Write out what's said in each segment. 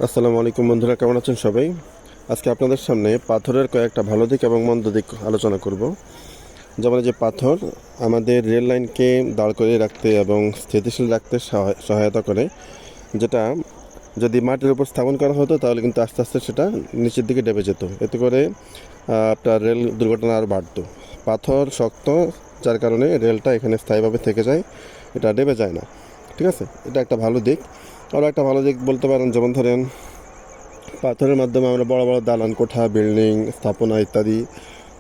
আসসালামু আলাইকুম বন্ধুরা, কেমন আছেন সবাই? আজকে আপনাদের সামনে পাথরের কয়েকটা ভালো দিক এবং মন্দ দিক আলোচনা করব। যেমন যে পাথর আমাদের রেল লাইনকে দাঁড় করিয়ে রাখতে এবং স্থিতিশীল রাখতে সহায়তা করে, যেটা যদি মাটির উপর স্থাপন করা হতো তাহলে কিন্তু আস্তে আস্তে সেটা নিচের দিকে ডেবে যেত। এতে করে আপনার রেল দুর্ঘটনা আর বাড়তো। পাথর শক্ত, যার কারণে রেলটা এখানে স্থায়ীভাবে থেকে যায়, এটা ডেবে যায় না। ঠিক আছে, এটা একটা ভালো দিক। আরও একটা ভালো দিক বলতে পারেন, যেমন ধরেন পাথরের মাধ্যমে আমরা বড় বড় দালান কোঠা, বিল্ডিং, স্থাপনা ইত্যাদি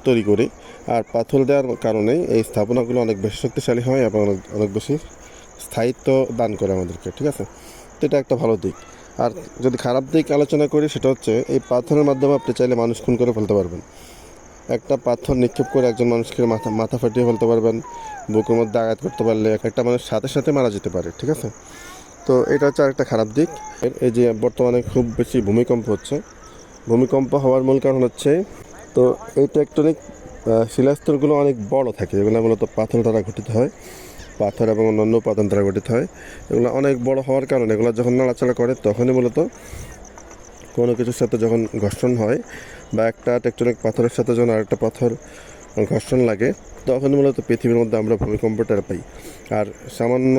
তৈরি করি। আর পাথর দেওয়ার কারণে এই স্থাপনাগুলো অনেক বেশি শক্তিশালী হয় এবং অনেক অনেক বেশি স্থায়িত্ব দান করে আমাদেরকে। ঠিক আছে, তো এটা একটা ভালো দিক। আর যদি খারাপ দিক আলোচনা করি, সেটা হচ্ছে এই পাথরের মাধ্যমে আপনি চাইলে মানুষ খুন করে ফেলতে পারবেন। একটা পাথর নিক্ষেপ করে একজন মানুষকে মাথা মাথা ফাটিয়ে ফেলতে পারবেন। বুকের মধ্যে আঘাত করতে পারলে একটা মানুষ সাথে সাথে মারা যেতে পারে। ঠিক আছে, তো এটা হচ্ছে আরেকটা খারাপ দিক। এই যে বর্তমানে খুব বেশি ভূমিকম্প হচ্ছে, ভূমিকম্প হওয়ার মূল কারণ হচ্ছে, তো এই টেকটনিক শিলাস্তরগুলো অনেক বড় থাকে, এগুলো মূলত পাথর দ্বারা গঠিত হয়, পাথর এবং অন্যান্য উপাদান দ্বারা গঠিত হয়। এগুলো অনেক বড় হওয়ার কারণে এগুলো যখন নাড়াচাড়া করে তখনই মূলত কোনো কিছুর সাথে যখন ঘর্ষণ হয় বা একটা টেকটনিক পাথরের সাথে যখন আরেকটা পাথর ঘর্ষণ লাগে, তখন মূলত পৃথিবীর মধ্যে আমরা ভূমিকম্প টের পাই। আর সামান্য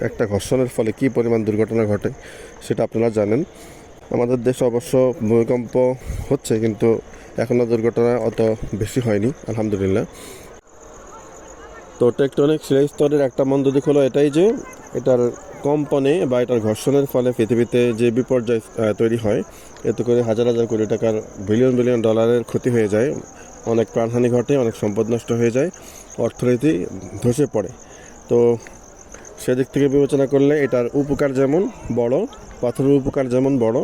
একটা ঘর্ষণের ফলে কী পরিমাণ দুর্ঘটনা ঘটে সেটা আপনারা জানেন। আমাদের দেশে অবশ্য ভূমিকম্প হচ্ছে, কিন্তু এখনও দুর্ঘটনা অত বেশি হয়নি, আলহামদুলিল্লাহ। তো টেকটনিক শিলাস্তরের একটা মন্দ দিক হলো এটাই যে এটার কম্পনে বা এটার ঘর্ষণের ফলে পৃথিবীতে যে বিপর্যয় তৈরি হয়, এতে করে হাজার হাজার কোটি টাকার বিলিয়ন বিলিয়ন ডলারের ক্ষতি হয়ে যায়, অনেক প্রাণহানি ঘটে, অনেক সম্পদ নষ্ট হয়ে যায়, অর্থনীতি ধসে পড়ে। তো সেদিক থেকে বিবেচনা করলে এটার উপকার যেমন বড়, পাথরের উপকার যেমন বড়,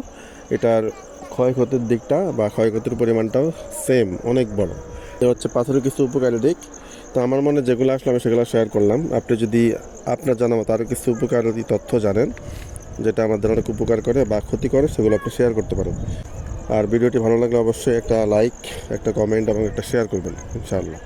এটার ক্ষয়ক্ষতির দিকটা বা ক্ষয়ক্ষতির পরিমাণটাও সেম, অনেক বড়। এ হচ্ছে পাথরের কিছু উপকারী দিক। তো আমার মনে যেগুলো আসলে আমি সেগুলো শেয়ার করলাম। আপনি যদি আপনার জানা মতো আরও কিছু উপকারী তথ্য জানেন যেটা আমাদের অনেক উপকার করে বা ক্ষতি করে, সেগুলো আপনি শেয়ার করতে পারেন। আর ভিডিওটি ভালো লাগলে অবশ্যই একটা লাইক, একটা কমেন্ট এবং একটা শেয়ার করবেন, ইনশাআল্লাহ।